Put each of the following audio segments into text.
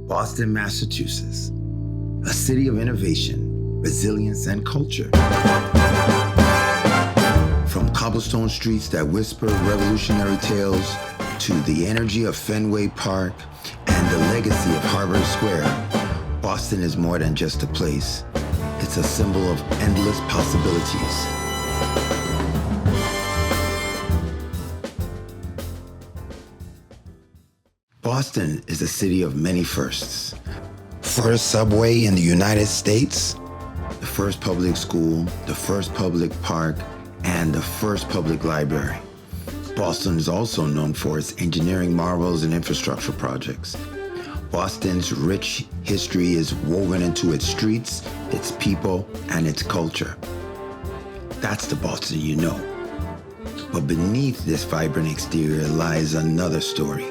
Boston, Massachusetts, a city of innovation, resilience, and culture. From cobblestone streets that whisper revolutionary tales to the energy of Fenway Park and the legacy of Harvard Square, Boston is more than just a place. It's a symbol of endless possibilities. Boston is a city of many firsts. First subway in the United States, the first public school, the first public park, and the first public library. Boston is also known for its engineering marvels and infrastructure projects. Boston's rich history is woven into its streets, its people, and its culture. That's the Boston you know. But beneath this vibrant exterior lies another story.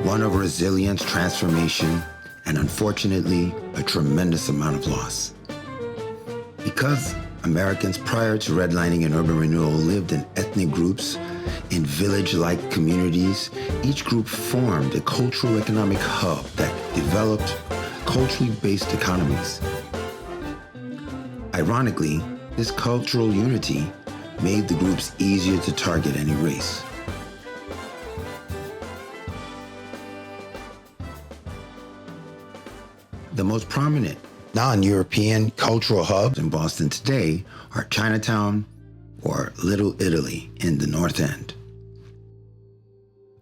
One of resilience, transformation, and unfortunately, a tremendous amount of loss. Because Americans prior to redlining and urban renewal lived in ethnic groups, in village-like communities, each group formed a cultural economic hub that developed culturally based economies. Ironically, this cultural unity made the groups easier to target and erase. The most prominent non-European cultural hubs in Boston today are Chinatown or Little Italy in the North End.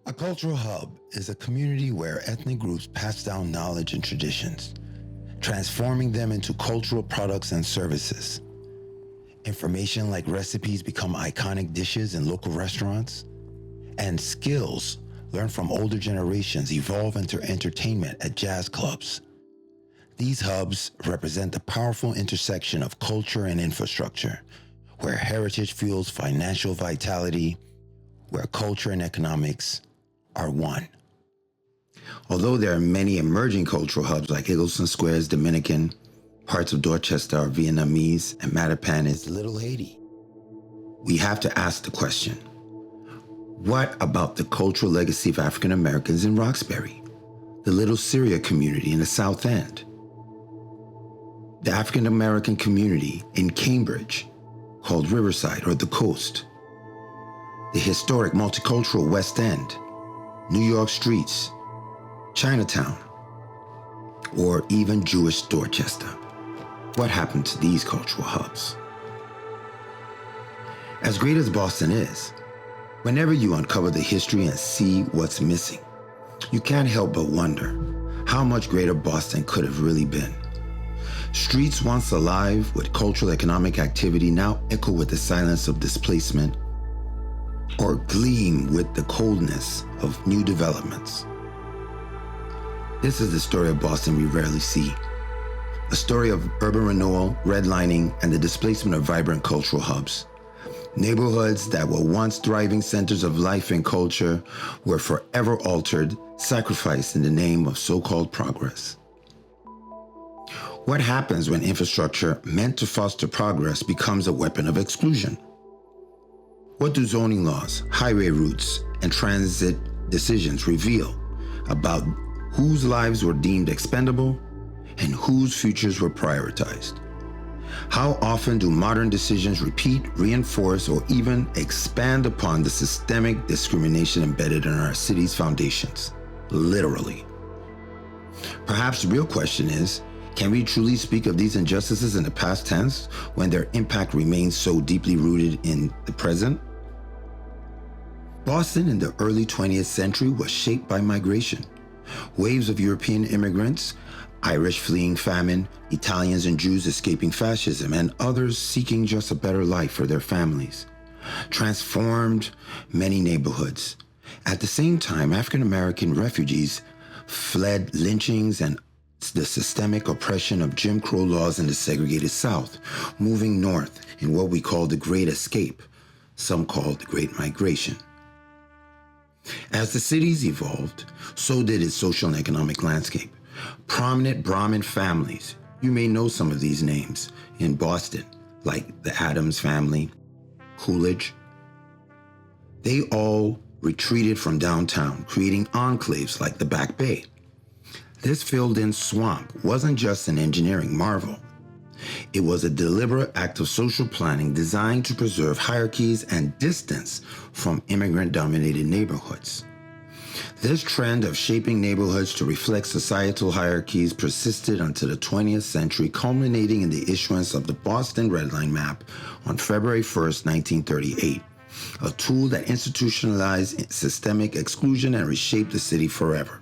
A cultural hub is a community where ethnic groups pass down knowledge and traditions, transforming them into cultural products and services. Information like recipes become iconic dishes in local restaurants, and skills learned from older generations evolve into entertainment at jazz clubs. These hubs represent the powerful intersection of culture and infrastructure, where heritage fuels financial vitality, where culture and economics are one. Although there are many emerging cultural hubs like Eggleston Square is Dominican, parts of Dorchester are Vietnamese, and Mattapan is Little Haiti, we have to ask the question, what about the cultural legacy of African Americans in Roxbury, the Little Syria community in the South End, the African American community in Cambridge, called Riverside or the Coast, the historic multicultural West End, New York streets, Chinatown, or even Jewish Dorchester? What happened to these cultural hubs? As great as Boston is, whenever you uncover the history and see what's missing, you can't help but wonder how much greater Boston could have really been. Streets once alive with cultural economic activity now echo with the silence of displacement or gleam with the coldness of new developments. This is the story of Boston we rarely see. A story of urban renewal, redlining, and the displacement of vibrant cultural hubs. Neighborhoods that were once thriving centers of life and culture were forever altered, sacrificed in the name of so-called progress. What happens when infrastructure meant to foster progress becomes a weapon of exclusion? What do zoning laws, highway routes, and transit decisions reveal about whose lives were deemed expendable and whose futures were prioritized? How often do modern decisions repeat, reinforce, or even expand upon the systemic discrimination embedded in our city's foundations? Literally. Perhaps the real question is, can we truly speak of these injustices in the past tense when their impact remains so deeply rooted in the present? Boston in the early 20th century was shaped by migration. Waves of European immigrants, Irish fleeing famine, Italians and Jews escaping fascism, and others seeking just a better life for their families, transformed many neighborhoods. At the same time, African American refugees fled lynchings and the systemic oppression of Jim Crow laws in the segregated South, moving north in what we call the Great Escape, some call the Great Migration. As the cities evolved, so did its social and economic landscape. Prominent Brahmin families, you may know some of these names in Boston, like the Adams family, Coolidge. They all retreated from downtown, creating enclaves like the Back Bay. This filled-in swamp wasn't just an engineering marvel. It was a deliberate act of social planning designed to preserve hierarchies and distance from immigrant-dominated neighborhoods. This trend of shaping neighborhoods to reflect societal hierarchies persisted until the 20th century, culminating in the issuance of the Boston Redline Map on February 1st, 1938, a tool that institutionalized systemic exclusion and reshaped the city forever.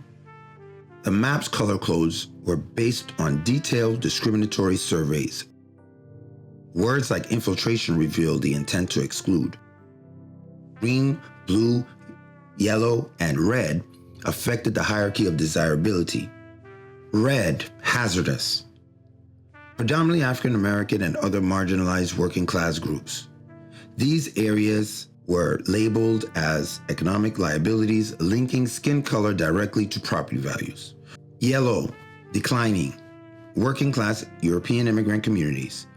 The map's color codes were based on detailed discriminatory surveys. Words like infiltration revealed the intent to exclude. Green, blue, yellow, and red affected the hierarchy of desirability. Red, hazardous. Predominantly African American and other marginalized working class groups. These areas were labeled as economic liabilities, linking skin color directly to property values. Yellow, declining, working class European immigrant communities.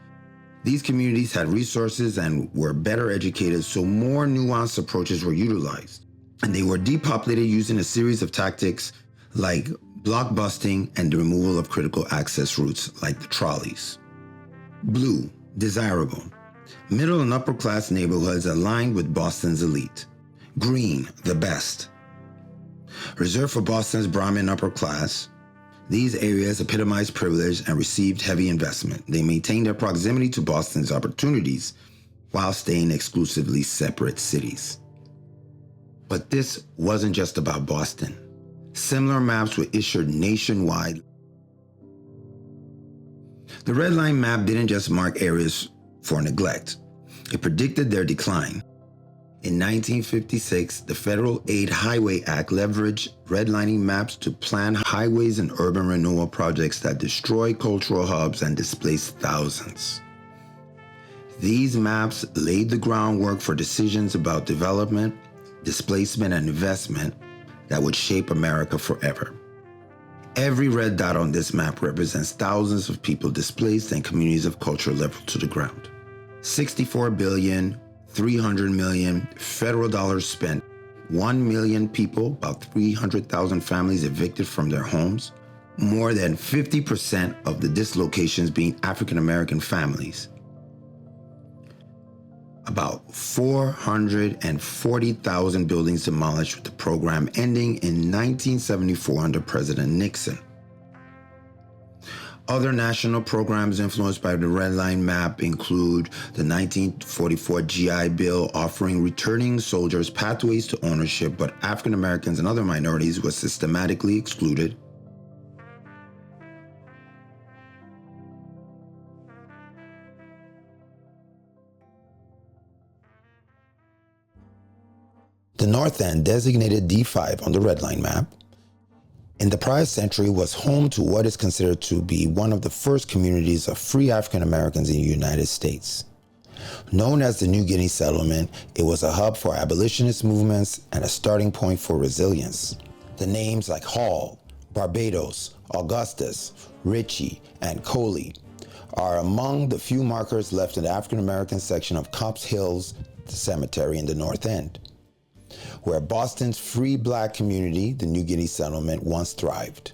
These communities had resources and were better educated, so more nuanced approaches were utilized. And they were depopulated using a series of tactics like block busting and the removal of critical access routes like the trolleys. Blue, desirable. Middle and upper class neighborhoods aligned with Boston's elite. Green, the best. Reserved for Boston's Brahmin upper class, these areas epitomized privilege and received heavy investment. They maintained their proximity to Boston's opportunities while staying exclusively separate cities. But this wasn't just about Boston. Similar maps were issued nationwide. The Redline map didn't just mark areas for neglect. It predicted their decline. In 1956, the Federal Aid Highway Act leveraged redlining maps to plan highways and urban renewal projects that destroy cultural hubs and displace thousands. These maps laid the groundwork for decisions about development, displacement, and investment that would shape America forever. Every red dot on this map represents thousands of people displaced and communities of culture leveled to the ground. 64 billion, 300 million federal dollars spent, 1 million people, about 300,000 families evicted from their homes, more than 50% of the dislocations being African American families. About 440,000 buildings demolished, with the program ending in 1974 under President Nixon. Other national programs influenced by the Redline map include the 1944 GI Bill, offering returning soldiers pathways to ownership, but African Americans and other minorities were systematically excluded. The North End, designated D5 on the Redline map, in the prior century was home to what is considered to be one of the first communities of free African Americans in the United States. Known as the New Guinea Settlement, it was a hub for abolitionist movements and a starting point for resilience. The names like Hall, Barbados, Augustus, Ritchie, and Coley are among the few markers left in the African American section of Copp's Hills Cemetery in the North End, where Boston's free black community, the New Guinea Settlement, once thrived.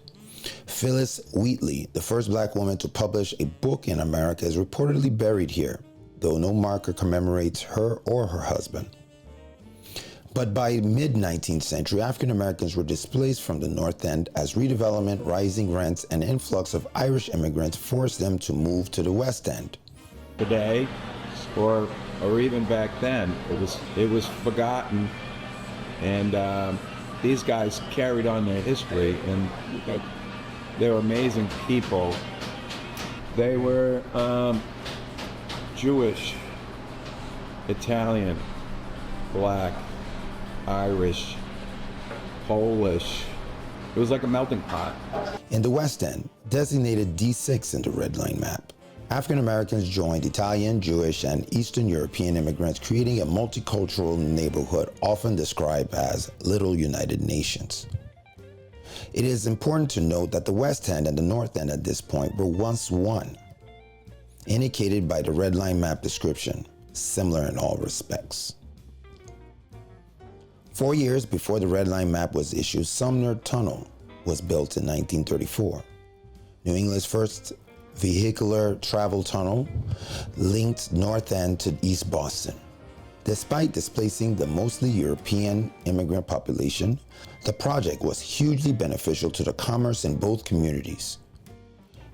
Phyllis Wheatley, the first black woman to publish a book in America, is reportedly buried here, though no marker commemorates her or her husband. But by mid-19th century, African Americans were displaced from the North End as redevelopment, rising rents, and influx of Irish immigrants forced them to move to the West End. Today, or even back then, it was forgotten. And these guys carried on their history, and they were amazing people. They were Jewish, Italian, Black, Irish, Polish. It was like a melting pot. In the West End, designated D6 in the Redline map, African Americans joined Italian, Jewish, and Eastern European immigrants, creating a multicultural neighborhood often described as Little United Nations. It is important to note that the West End and the North End at this point were once one, indicated by the Redline map description, similar in all respects. 4 years before the Redline map was issued, Sumner Tunnel was built in 1934. New England's first vehicular travel tunnel linked North End to East Boston. Despite displacing the mostly European immigrant population, the project was hugely beneficial to the commerce in both communities.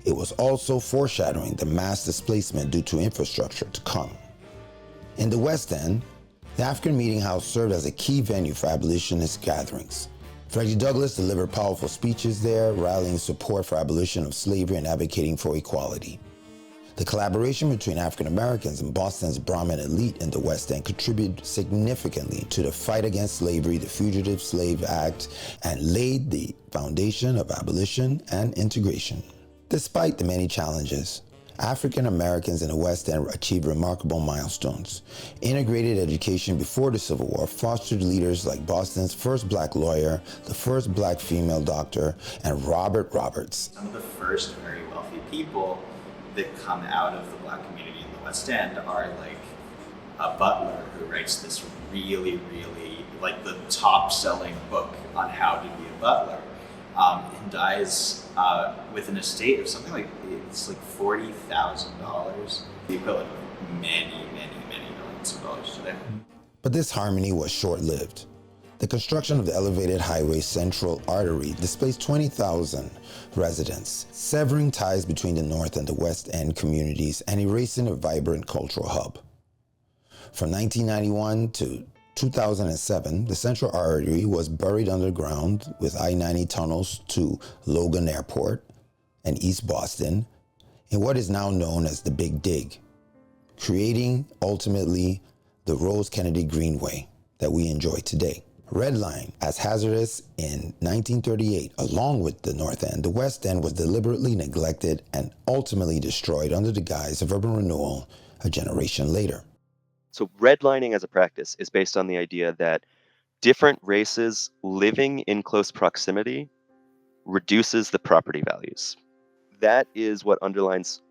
It was also foreshadowing the mass displacement due to infrastructure to come. In the West End, the African Meeting House served as a key venue for abolitionist gatherings. Frederick Douglass delivered powerful speeches there, rallying support for abolition of slavery and advocating for equality. The collaboration between African Americans and Boston's Brahmin elite in the West End contributed significantly to the fight against slavery, the Fugitive Slave Act, and laid the foundation of abolition and integration. Despite the many challenges, African Americans in the West End achieved remarkable milestones. Integrated education before the Civil War fostered leaders like Boston's first black lawyer, the first black female doctor, and Robert Roberts. Some of the first very wealthy people that come out of the black community in the West End are like a butler who writes this really, like the top-selling book on how to be a butler, and dies with an estate of something like, it's like $40,000, the equivalent of many millions of dollars today. But this harmony was short-lived. The construction of the elevated highway Central Artery displaced 20,000 residents, severing ties between the North and the West End communities and erasing a vibrant cultural hub. From 1991 to 2007, the Central Artery was buried underground with I-90 tunnels to Logan Airport and East Boston in what is now known as the Big Dig, creating ultimately the Rose Kennedy Greenway that we enjoy today. Redline, as hazardous in 1938, along with the North End, the West End was deliberately neglected and ultimately destroyed under the guise of urban renewal a generation later. So redlining as a practice is based on the idea that different races living in close proximity reduces the property values. That is what underlines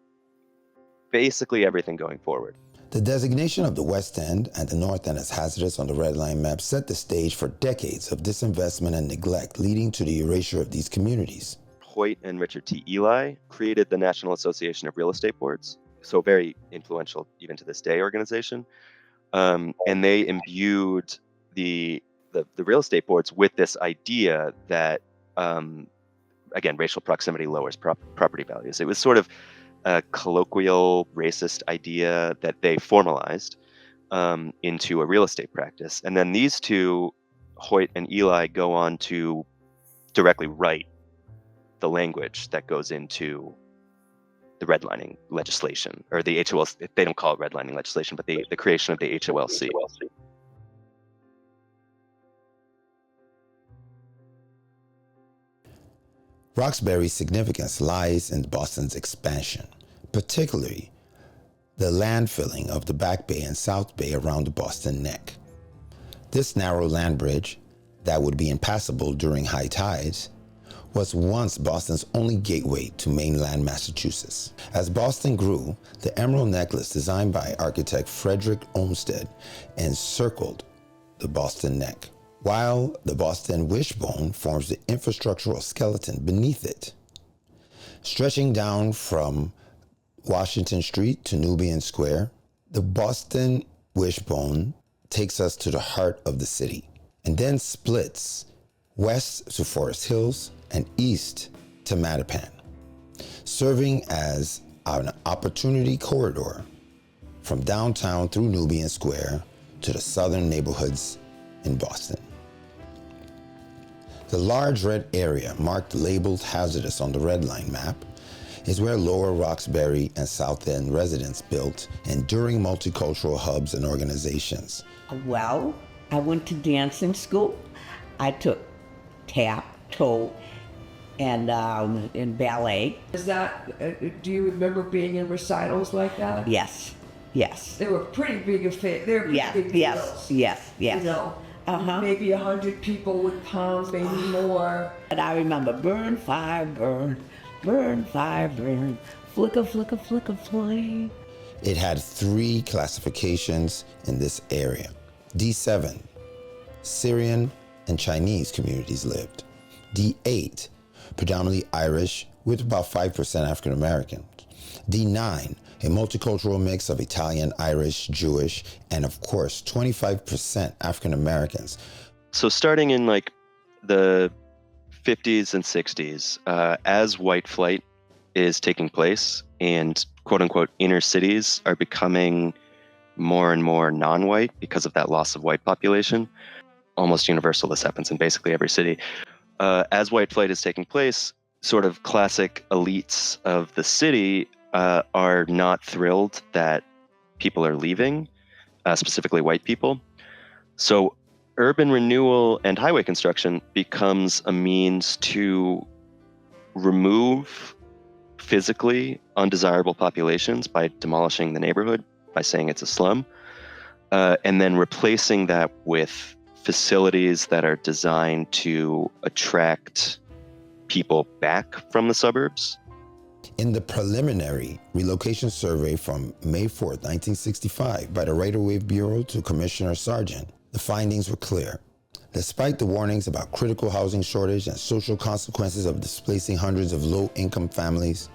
basically everything going forward. The designation of the West End and the North End as hazardous on the Redline map set the stage for decades of disinvestment and neglect, leading to the erasure of these communities. Hoyt and Richard T. Ely created the National Association of Real Estate Boards, so very influential even to this day organization. And they imbued the real estate boards with this idea that, again, racial proximity lowers property values. It was sort of a colloquial racist idea that they formalized into a real estate practice. And then these two, Hoyt and Ely, go on to directly write the language that goes into the redlining legislation, or the HOLC. They don't call it redlining legislation, but the creation of the HOLC. Roxbury's significance lies in Boston's expansion, particularly the landfilling of the Back Bay and South Bay around the Boston Neck. This narrow land bridge, that would be impassable during high tides, was once Boston's only gateway to mainland Massachusetts. As Boston grew, the Emerald Necklace, designed by architect Frederick Olmsted, encircled the Boston Neck, while the Boston Wishbone forms the infrastructural skeleton beneath it. Stretching down from Washington Street to Nubian Square, the Boston Wishbone takes us to the heart of the city and then splits west to Forest Hills and east to Mattapan, serving as an opportunity corridor from downtown through Nubian Square to the southern neighborhoods in Boston. The large red area marked labeled hazardous on the Redline map is where Lower Roxbury and South End residents built enduring multicultural hubs and organizations. Well, I went to dancing school. I took tap, toe, and in ballet. Is that, do you remember being in recitals like that? Yes. They were pretty big affairs. They were pretty big deals. Yes. You know, maybe 100 people would come, maybe more. And I remember burn, fire, burn, burn, fire, burn, flicker, flicker, flicker, flame. It had 3 classifications in this area. D7, Syrian and Chinese communities lived. D8 predominantly Irish, with about 5% African Americans. D9, a multicultural mix of Italian, Irish, Jewish, and of course, 25% African Americans. So starting in like the 50s and 60s, as white flight is taking place and quote unquote inner cities are becoming more and more non-white because of that loss of white population, almost universal, this happens in basically every city. As white flight is taking place, sort of classic elites of the city are not thrilled that people are leaving, specifically white people. So urban renewal and highway construction becomes a means to remove physically undesirable populations by demolishing the neighborhood, by saying it's a slum, and then replacing that with facilities that are designed to attract people back from the suburbs. In the preliminary relocation survey from May 4th, 1965, by the Right-of-Way Bureau to Commissioner Sargent, the findings were clear. Despite the warnings about critical housing shortage and social consequences of displacing hundreds of low-income families,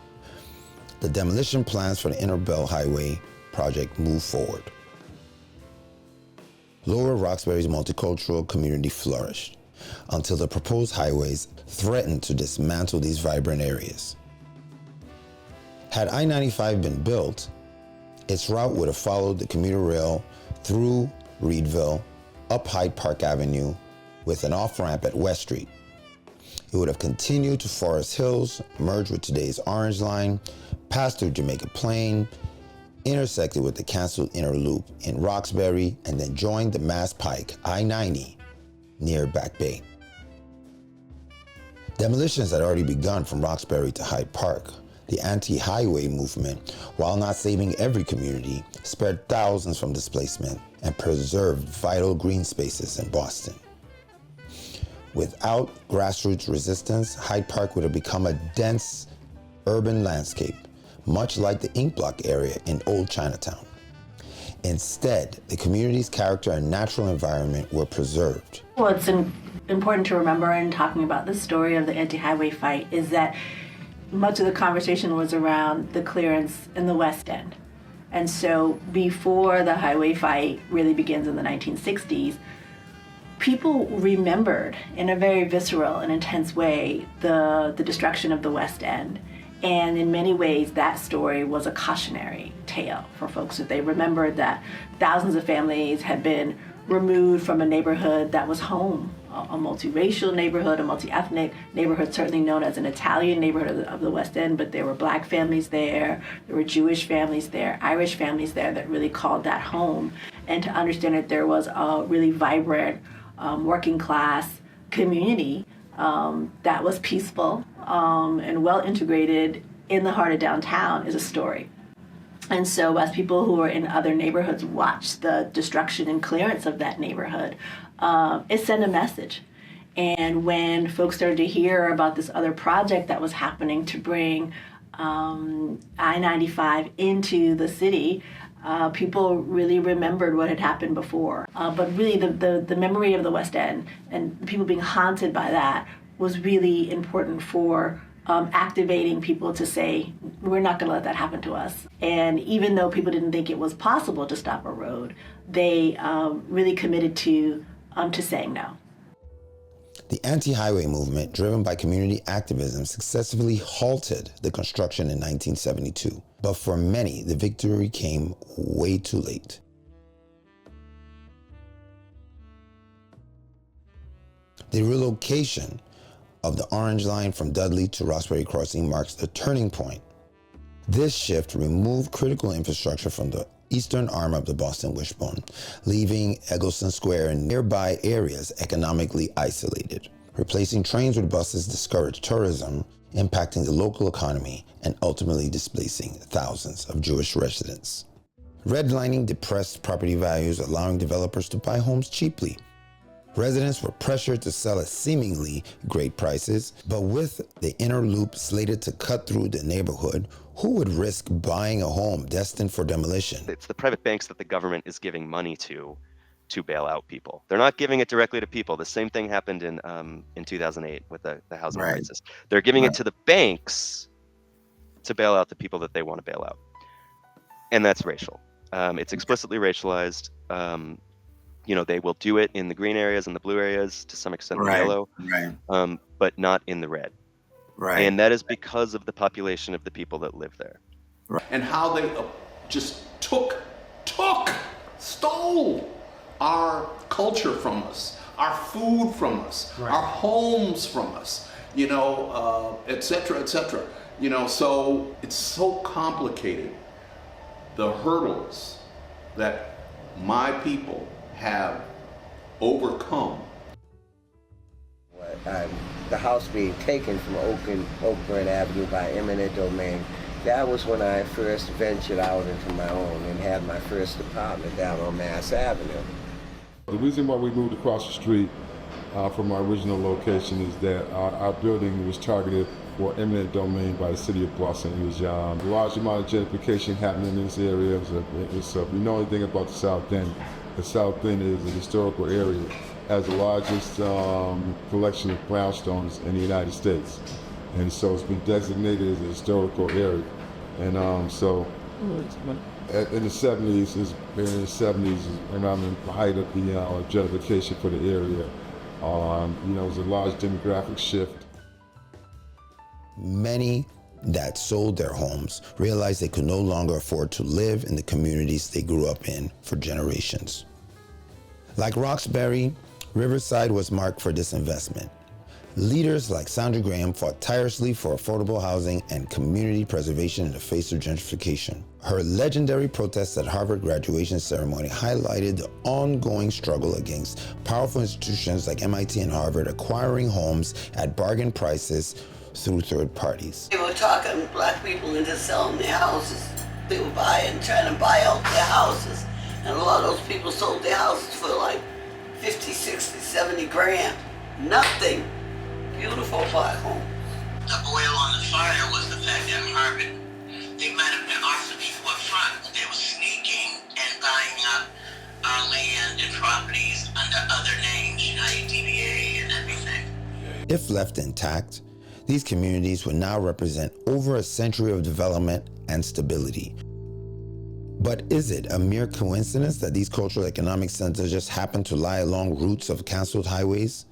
the demolition plans for the Inner Belt Highway project moved forward. Lower Roxbury's multicultural community flourished until the proposed highways threatened to dismantle these vibrant areas. Had I-95 been built, its route would have followed the commuter rail through Reedville, up Hyde Park Avenue, with an off-ramp at West Street. It would have continued to Forest Hills, merged with today's Orange Line, passed through Jamaica Plain, intersected with the canceled Inner Loop in Roxbury, and then joined the Mass Pike, I-90, near Back Bay. Demolitions had already begun from Roxbury to Hyde Park. The anti-highway movement, while not saving every community, spared thousands from displacement and preserved vital green spaces in Boston. Without grassroots resistance, Hyde Park would have become a dense urban landscape, much like the Ink Block area in Old Chinatown. Instead, the community's character and natural environment were preserved. What's important to remember in talking about the story of the anti-highway fight is that much of the conversation was around the clearance in the West End. And so before the highway fight really begins in the 1960s, people remembered in a very visceral and intense way the destruction of the West End. And in many ways, that story was a cautionary tale for folks. That they remembered that thousands of families had been removed from a neighborhood that was home, a multiracial neighborhood, a multi-ethnic neighborhood, certainly known as an Italian neighborhood of the West End, but there were Black families there were Jewish families there, Irish families there that really called that home. And to understand that there was a really vibrant working class community that was peaceful and well integrated in the heart of downtown is a story. And so as people who are in other neighborhoods watch the destruction and clearance of that neighborhood, it sent a message. And when folks started to hear about this other project that was happening to bring I-95 into the city, people really remembered what had happened before. But really the memory of the West End and people being haunted by that was really important for activating people to say, we're not going to let that happen to us. And even though people didn't think it was possible to stop a road, they really committed to saying no. The anti-highway movement, driven by community activism, successfully halted the construction in 1972. But for many, the victory came way too late. The relocation of the Orange Line from Dudley to Roxbury Crossing marks a turning point. This shift removed critical infrastructure from the eastern arm of the Boston Wishbone, leaving Eggleston Square and nearby areas economically isolated. Replacing trains with buses discouraged tourism, impacting the local economy and ultimately displacing thousands of Jewish residents. Redlining depressed property values, allowing developers to buy homes cheaply. Residents were pressured to sell at seemingly great prices, but with the inner loop slated to cut through the neighborhood, who would risk buying a home destined for demolition? It's the private banks that the government is giving money to bail out people. They're not giving it directly to people. The same thing happened in 2008 with the housing Right. crisis. They're giving it to the banks to bail out the people that they want to bail out. And that's racial. It's explicitly racialized. They will do it in the green areas and the blue areas, to some extent the yellow, but not in the red. Right. And that is because of the population of the people that live there. And how they just stole our culture from us, our food from us, our homes from us, et cetera, et cetera. So it's so complicated, the hurdles that my people have overcome. The house being taken from Oakland Avenue by eminent domain, that was when I first ventured out into my own and had my first apartment down on Mass Avenue. The reason why we moved across the street from our original location is that our building was targeted for eminent domain by the city of Boston. It was a large amount of gentrification happening in this area. If you know anything about the South End, the South End is a historical area. Has the largest collection of brownstones in the United States. And so it's been designated as a historical area. And in the 70s, around the height of the gentrification for the area, it was a large demographic shift. Many that sold their homes realized they could no longer afford to live in the communities they grew up in for generations. Like Roxbury, Riverside was marked for disinvestment. Leaders like Sandra Graham fought tirelessly for affordable housing and community preservation in the face of gentrification. Her legendary protests at Harvard graduation ceremony highlighted the ongoing struggle against powerful institutions like MIT and Harvard acquiring homes at bargain prices through third parties. They were talking black people into selling their houses. They were trying to buy out their houses. And a lot of those people sold their houses for like 50, 60, 70 grand. Nothing. Beautiful black homes. The oil on the fire was the fact that Harvard, they might have been awesome people up front. They were sneaking and buying up our land and properties under other names, DBA and everything. If left intact, these communities would now represent over a century of development and stability. But is it a mere coincidence that these cultural economic centers just happen to lie along routes of canceled highways?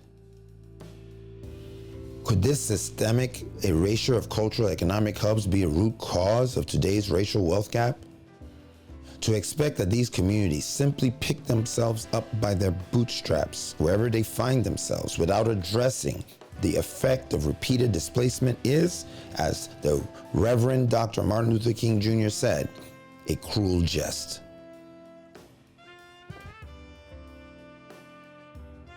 Could this systemic erasure of cultural economic hubs be a root cause of today's racial wealth gap? To expect that these communities simply pick themselves up by their bootstraps wherever they find themselves without addressing the effect of repeated displacement is, as the Reverend Dr. Martin Luther King Jr. said, a cruel jest.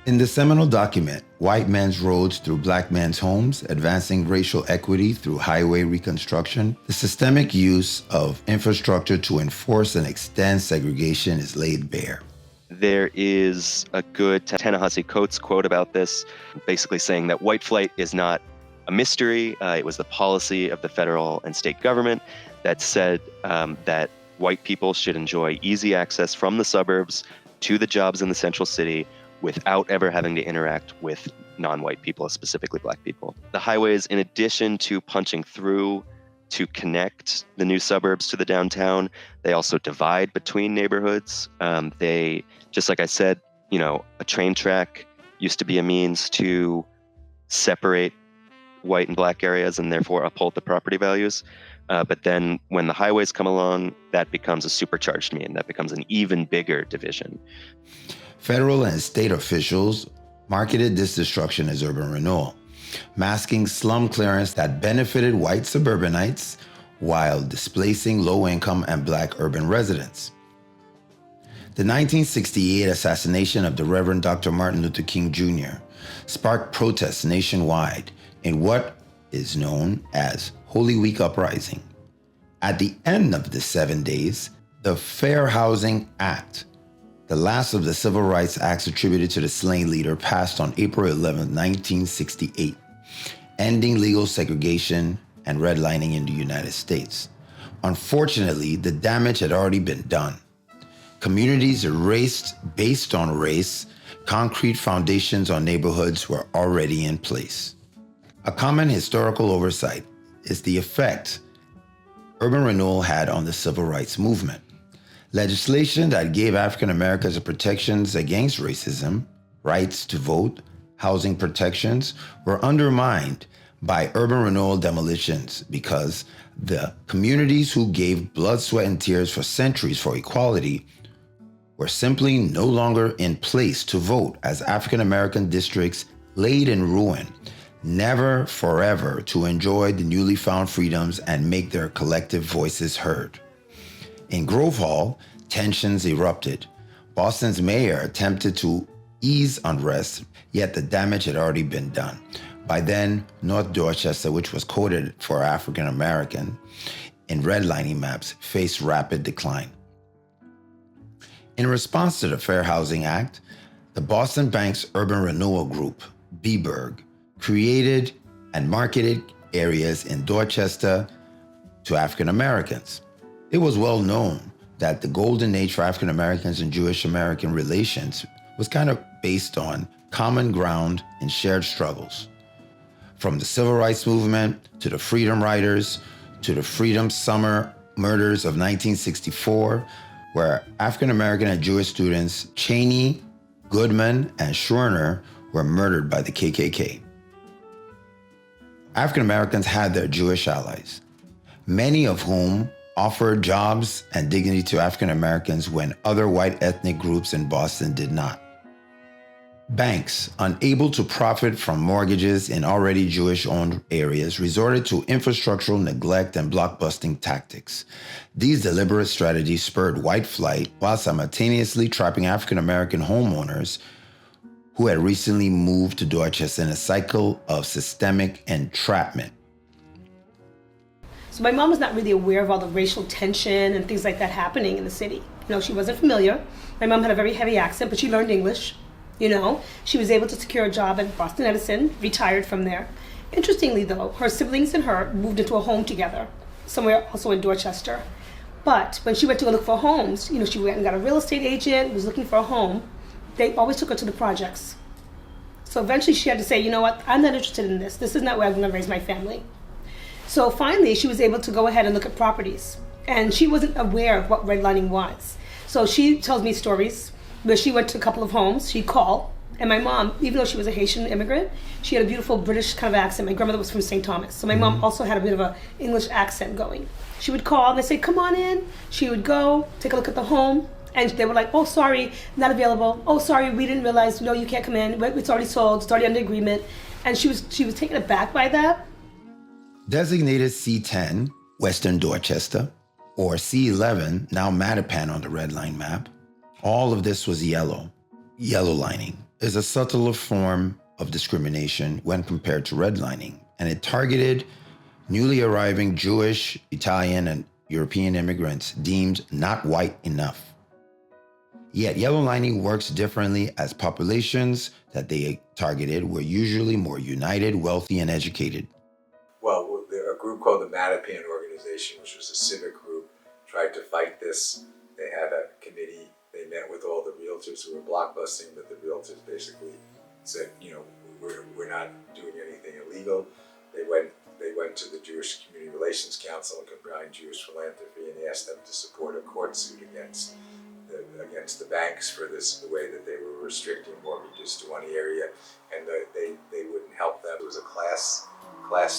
In the seminal document, White Men's Roads Through Black Men's Homes, Advancing Racial Equity Through Highway Reconstruction, the systemic use of infrastructure to enforce and extend segregation is laid bare. There is a good Ta-Nehisi Coates quote about this, basically saying that white flight is not a mystery. It was the policy of the federal and state government that said that white people should enjoy easy access from the suburbs to the jobs in the central city without ever having to interact with non-white people, specifically black people. The highways, in addition to punching through to connect the new suburbs to the downtown, they also divide between neighborhoods. They, just like I said, a train track used to be a means to separate white and black areas and therefore uphold the property values. But then when the highways come along, that becomes a supercharged mean. That becomes an even bigger division. Federal and state officials marketed this destruction as urban renewal, masking slum clearance that benefited white suburbanites while displacing low-income and black urban residents. The 1968 assassination of the Reverend Dr. Martin Luther King Jr. sparked protests nationwide in what is known as Holy Week Uprising. At the end of the 7 days, the Fair Housing Act, the last of the civil rights acts attributed to the slain leader, passed on April 11, 1968, ending legal segregation and redlining in the United States. Unfortunately, the damage had already been done. communities erased based on race, concrete foundations on neighborhoods were already in place. A common historical oversight is the effect urban renewal had on the civil rights movement. Legislation that gave African Americans protections against racism, rights to vote, housing protections, were undermined by urban renewal demolitions because the communities who gave blood, sweat, and tears for centuries for equality were simply no longer in place to vote as African American districts laid in ruin, never forever to enjoy the newly found freedoms and make their collective voices heard. In Grove Hall, tensions erupted. Boston's mayor attempted to ease unrest, yet the damage had already been done. By then, North Dorchester, which was coded for African American in redlining maps, faced rapid decline. In response to the Fair Housing Act, the Boston Bank's Urban Renewal Group, BBURG, created and marketed areas in Dorchester to African Americans. It was well known that the golden age for African Americans and Jewish American relations was kind of based on common ground and shared struggles. From the Civil Rights Movement to the Freedom Riders to the Freedom Summer murders of 1964, where African American and Jewish students Cheney, Goodman, and Schwerner were murdered by the KKK. African Americans had their Jewish allies, many of whom offered jobs and dignity to African Americans when other white ethnic groups in Boston did not. Banks, unable to profit from mortgages in already Jewish-owned areas, resorted to infrastructural neglect and blockbusting tactics. These deliberate strategies spurred white flight while simultaneously trapping African American homeowners who had recently moved to Dorchester in a cycle of systemic entrapment. So my mom was not really aware of all the racial tension and things like that happening in the city. She wasn't familiar. My mom had a very heavy accent, but she learned English. She was able to secure a job at Boston Edison, retired from there. Interestingly though, her siblings and her moved into a home together, somewhere also in Dorchester. But when she went to go look for homes, she went and got a real estate agent, was looking for a home. They always took her to the projects. So eventually she had to say, you know what, I'm not interested in this. This is not where I'm gonna raise my family. So finally she was able to go ahead and look at properties. And she wasn't aware of what redlining was. So she tells me stories where she went to a couple of homes, she'd call, and my mom, even though she was a Haitian immigrant, she had a beautiful British kind of accent. My grandmother was from St. Thomas, so my mom also had a bit of an English accent going. She would call, and they'd say, come on in. She would go, take a look at the home, and they were like, oh, sorry, not available. Oh, sorry, we didn't realize, no, you can't come in. It's already sold, it's already under agreement. And she was taken aback by that. Designated C10, Western Dorchester, or C11, now Mattapan on the Redline map, all of this was yellow. Yellow lining is a subtler form of discrimination when compared to redlining, and it targeted newly arriving Jewish, Italian, and European immigrants deemed not white enough. Yet yellow lining works differently as populations that they targeted were usually more united, wealthy, and educated. Well, a group called the Mattapan Organization, which was a civic group, tried to fight this. They had a committee. They met with all the realtors who were blockbusting, but the realtors basically said, we're not doing anything illegal. They went to the Jewish Community Relations Council and Combined Jewish Philanthropy and asked them to support a court suit against the banks for the way that they were restricting mortgages to one area, and they wouldn't help them. It was a class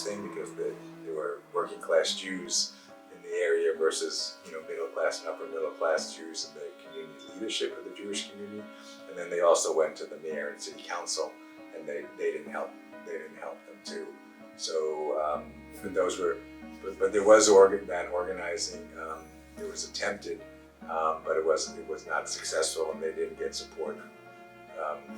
thing because there were working class Jews in the area versus middle class and upper middle class Jews in the community leadership of the Jewish community, and then they also went to the mayor and city council, and they didn't help them too. So but there was organizing. It was attempted, but it was not successful, and they didn't get support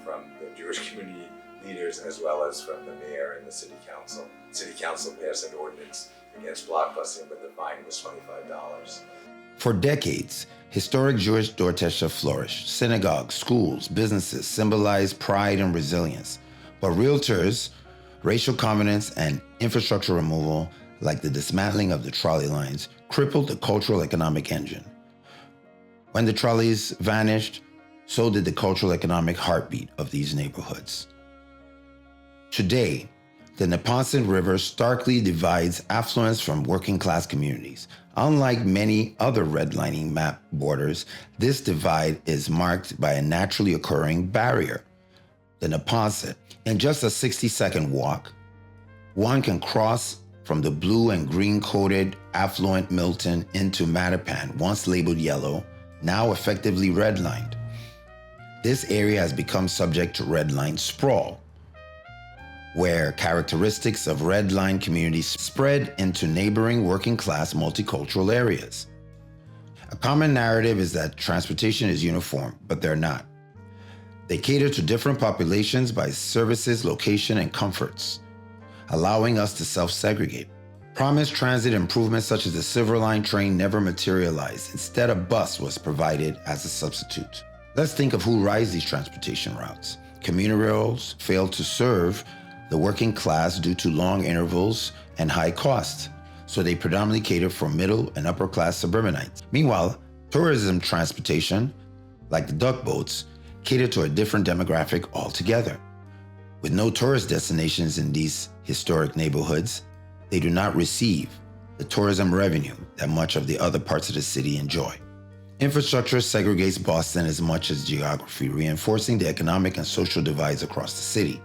from the Jewish community leaders as well as from the mayor and the city council. City council passed an ordinance against blockbusting, but the fine was $25. For decades, historic Jewish Dorchester flourished. Synagogues, schools, businesses symbolized pride and resilience. But realtors, racial covenants, and infrastructure removal, like the dismantling of the trolley lines, crippled the cultural economic engine. When the trolleys vanished, so did the cultural economic heartbeat of these neighborhoods. Today, the Neponset River starkly divides affluence from working class communities. Unlike many other redlining map borders, this divide is marked by a naturally occurring barrier, the Neponset. In just a 60-second walk, one can cross from the blue and green coated affluent Milton into Mattapan, once labeled yellow, now effectively redlined. This area has become subject to redline sprawl, where characteristics of redline communities spread into neighboring working class multicultural areas. A common narrative is that transportation is uniform, but they're not. They cater to different populations by services, location, and comforts, allowing us to self-segregate. Promised transit improvements such as the Silver Line train never materialized. Instead, a bus was provided as a substitute. Let's think of who rides these transportation routes. Commuter rails fail to serve the working class due to long intervals and high costs, so they predominantly cater for middle and upper class suburbanites. Meanwhile, tourism transportation, like the duck boats, cater to a different demographic altogether. With no tourist destinations in these historic neighborhoods, they do not receive the tourism revenue that much of the other parts of the city enjoy. Infrastructure segregates Boston as much as geography, reinforcing the economic and social divides across the city.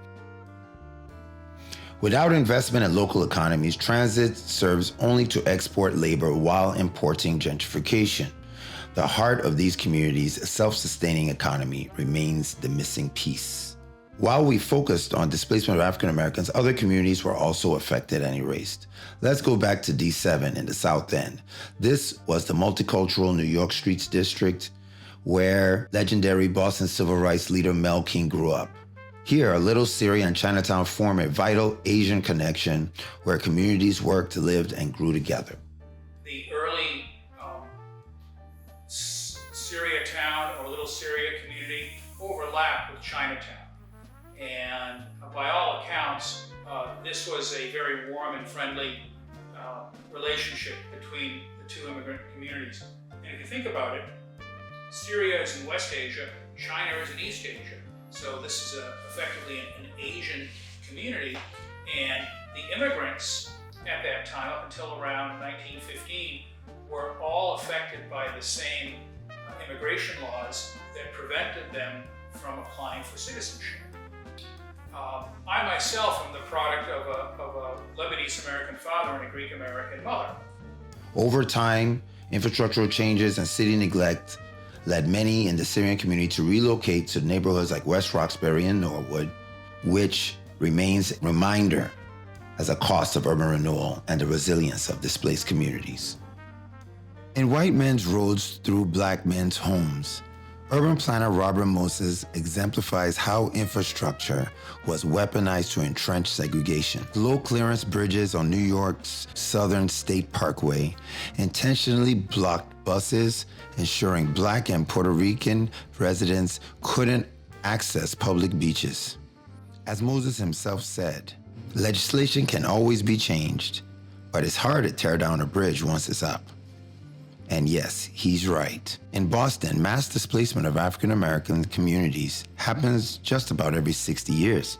Without investment in local economies, transit serves only to export labor while importing gentrification. The heart of these communities, a self-sustaining economy, remains the missing piece. While we focused on displacement of African Americans, other communities were also affected and erased. Let's go back to D7 in the South End. This was the multicultural New York Streets district where legendary Boston civil rights leader Mel King grew up. Here, Little Syria and Chinatown form a vital Asian connection where communities worked, lived, and grew together. The early Syria town or Little Syria community overlapped with Chinatown. And by all accounts, this was a very warm and friendly relationship between the two immigrant communities. And if you think about it, Syria is in West Asia, China is in East Asia. So this is effectively an Asian community, and the immigrants at that time, up until around 1915, were all affected by the same immigration laws that prevented them from applying for citizenship. I myself am the product of a Lebanese-American father and a Greek-American mother. Over time, infrastructural changes and city neglect led many in the Syrian community to relocate to neighborhoods like West Roxbury and Norwood, which remains a reminder as a cost of urban renewal and the resilience of displaced communities. In white men's roads through black men's homes, urban planner Robert Moses exemplifies how infrastructure was weaponized to entrench segregation. Low-clearance bridges on New York's Southern State Parkway intentionally blocked buses, ensuring Black and Puerto Rican residents couldn't access public beaches. As Moses himself said, legislation can always be changed, but it's hard to tear down a bridge once it's up. And yes, he's right. In Boston, mass displacement of African American communities happens just about every 60 years,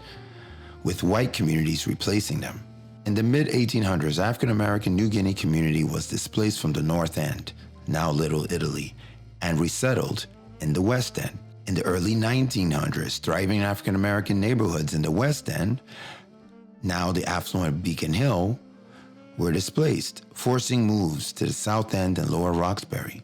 with white communities replacing them. In the mid-1800s, African American New Guinea community was displaced from the North End, now Little Italy, and resettled in the West End. In the early 1900s, thriving African American neighborhoods in the West End, now the affluent Beacon Hill, were displaced, forcing moves to the South End and Lower Roxbury.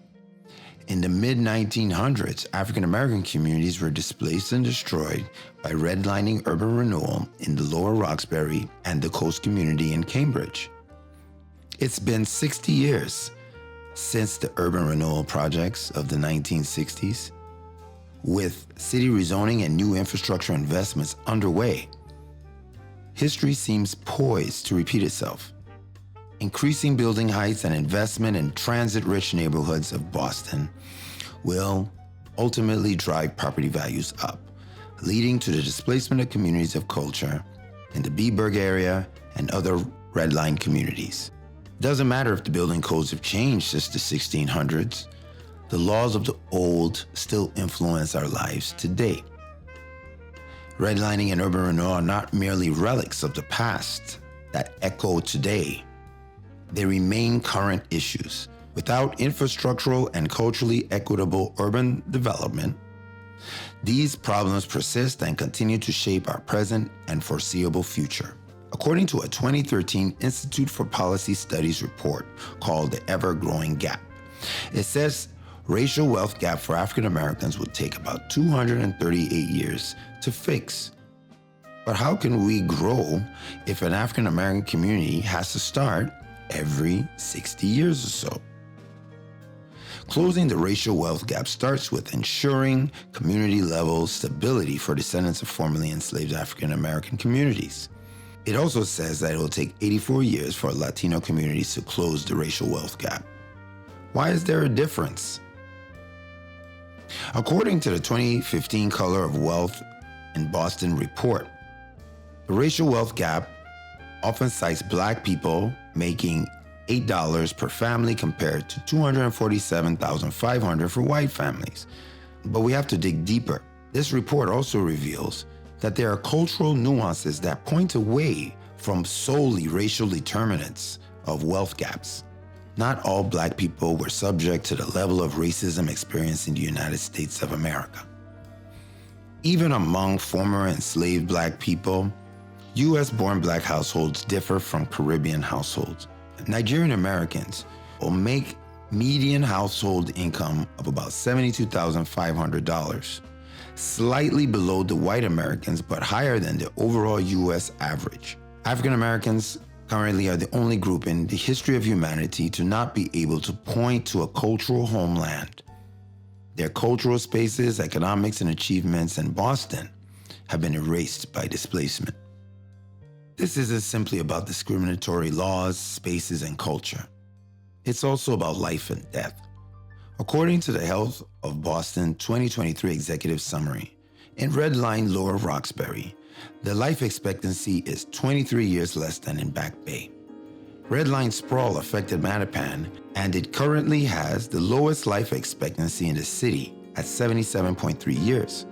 In the mid-1900s, African American communities were displaced and destroyed by redlining urban renewal in the Lower Roxbury and the Coast community in Cambridge. It's been 60 years since the urban renewal projects of the 1960s, with city rezoning and new infrastructure investments underway. History seems poised to repeat itself. Increasing building heights and investment in transit-rich neighborhoods of Boston will ultimately drive property values up, leading to the displacement of communities of culture in the Beeburg area and other redline communities. It doesn't matter if the building codes have changed since the 1600s. the laws of the old still influence our lives today. Redlining and urban renewal are not merely relics of the past that echo today. They remain current issues. Without infrastructural and culturally equitable urban development, these problems persist and continue to shape our present and foreseeable future. According to a 2013 Institute for Policy Studies report called The Ever-Growing Gap, it says racial wealth gap for African Americans would take about 238 years to fix. But how can we grow if an African American community has to start every 60 years or so? Closing the racial wealth gap starts with ensuring community-level stability for descendants of formerly enslaved African American communities. It also says that it will take 84 years for Latino communities to close the racial wealth gap. Why is there a difference? According to the 2015 Color of Wealth in Boston report, the racial wealth gap often cites Black people making $8 per family compared to $247,500 for white families. But we have to dig deeper. This report also reveals that there are cultural nuances that point away from solely racial determinants of wealth gaps. Not all Black people were subject to the level of racism experienced in the United States of America. Even among former enslaved Black people, U.S.-born Black households differ from Caribbean households. Nigerian Americans will make median household income of about $72,500, slightly below the white Americans, but higher than the overall U.S. average. African Americans currently are the only group in the history of humanity to not be able to point to a cultural homeland. Their cultural spaces, economics, and achievements in Boston have been erased by displacement. This isn't simply about discriminatory laws, spaces, and culture. It's also about life and death. According to the Health of Boston 2023 Executive Summary, in Redline Lower Roxbury, the life expectancy is 23 years less than in Back Bay. Redline sprawl affected Mattapan, and it currently has the lowest life expectancy in the city at 77.3 years.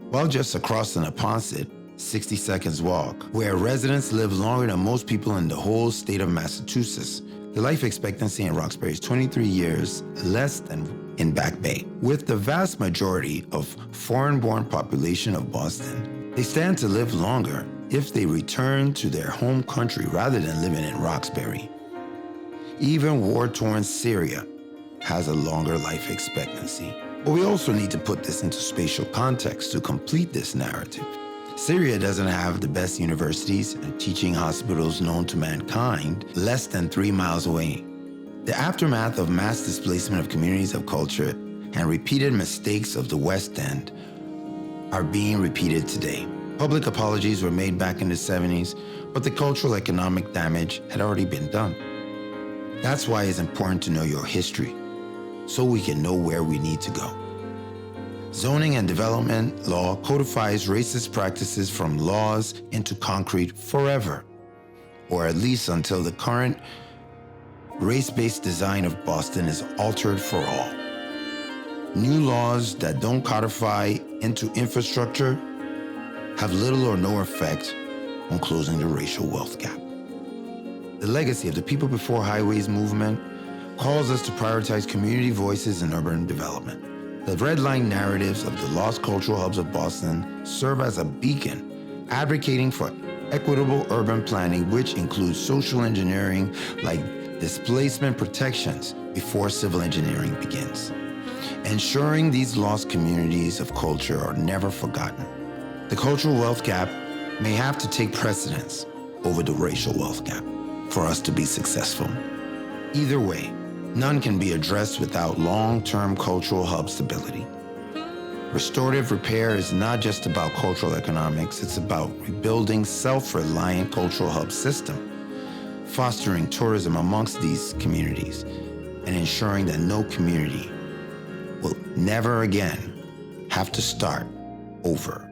While just across the Neponset, 60 seconds walk, where residents live longer than most people in the whole state of Massachusetts, the life expectancy in Roxbury is 23 years less than in Back Bay. With the vast majority of foreign-born population of Boston, they stand to live longer if they return to their home country rather than living in Roxbury. Even war-torn Syria has a longer life expectancy. But we also need to put this into spatial context to complete this narrative. Syria doesn't have the best universities and teaching hospitals known to mankind less than 3 miles away. The aftermath of mass displacement of communities of culture and repeated mistakes of the West End are being repeated today. Public apologies were made back in the 70s, but the cultural economic damage had already been done. That's why it's important to know your history, so we can know where we need to go. Zoning and development law codifies racist practices from laws into concrete forever, or at least until the current race-based design of Boston is altered for all. New laws that don't codify into infrastructure have little or no effect on closing the racial wealth gap. The legacy of the People Before Highways movement calls us to prioritize community voices in urban development. The Redline narratives of the lost cultural hubs of Boston serve as a beacon, advocating for equitable urban planning, which includes social engineering like displacement protections before civil engineering begins. Ensuring these lost communities of culture are never forgotten. The cultural wealth gap may have to take precedence over the racial wealth gap for us to be successful. Either way, none can be addressed without long-term cultural hub stability. Restorative repair is not just about cultural economics, it's about rebuilding self-reliant cultural hub system, fostering tourism amongst these communities, and ensuring that no community will never again have to start over